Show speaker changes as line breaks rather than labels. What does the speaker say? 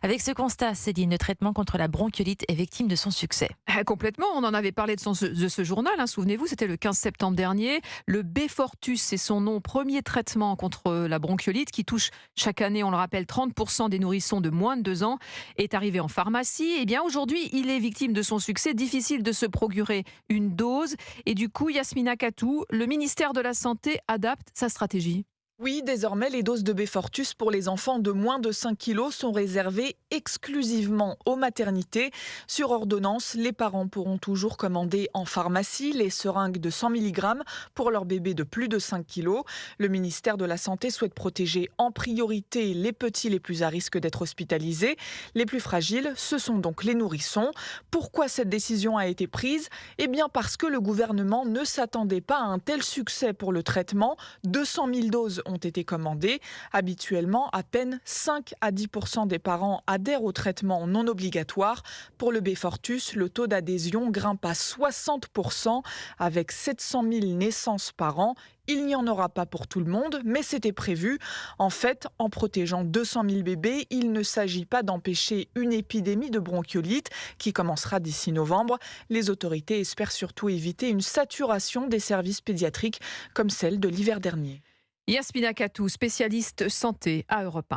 Avec ce constat, Céline, le traitement contre la bronchiolite est victime de son succès.
Complètement, on en avait parlé de ce journal, hein, souvenez-vous, c'était le 15 septembre dernier. Le Beyfortus, c'est son nom, premier traitement contre la bronchiolite qui touche chaque année, on le rappelle, 30% des nourrissons de moins de 2 ans, est arrivé en pharmacie. Eh bien aujourd'hui, il est victime de son succès, difficile de se procurer une dose. Et du coup, Yasmina Katou, le ministère de la Santé adapte sa stratégie.
Oui, désormais, les doses de Beyfortus pour les enfants de moins de 5 kilos sont réservées exclusivement aux maternités. Sur ordonnance, les parents pourront toujours commander en pharmacie les seringues de 100 mg pour leur bébé de plus de 5 kilos. Le ministère de la Santé souhaite protéger en priorité les petits les plus à risque d'être hospitalisés. Les plus fragiles, ce sont donc les nourrissons. Pourquoi cette décision a été prise ? Eh bien parce que le gouvernement ne s'attendait pas à un tel succès pour le traitement. 200 000 doses ont été commandées. Habituellement, à peine 5 à 10% des parents adhèrent au traitement non obligatoire. Pour le Beyfortus, le taux d'adhésion grimpe à 60%. Avec 700 000 naissances par an, il n'y en aura pas pour tout le monde, mais c'était prévu. En fait, en protégeant 200 000 bébés, il ne s'agit pas d'empêcher une épidémie de bronchiolite qui commencera d'ici novembre. Les autorités espèrent surtout éviter une saturation des services pédiatriques comme celle de l'hiver dernier.
Yasmina Katou, spécialiste santé à Europe 1.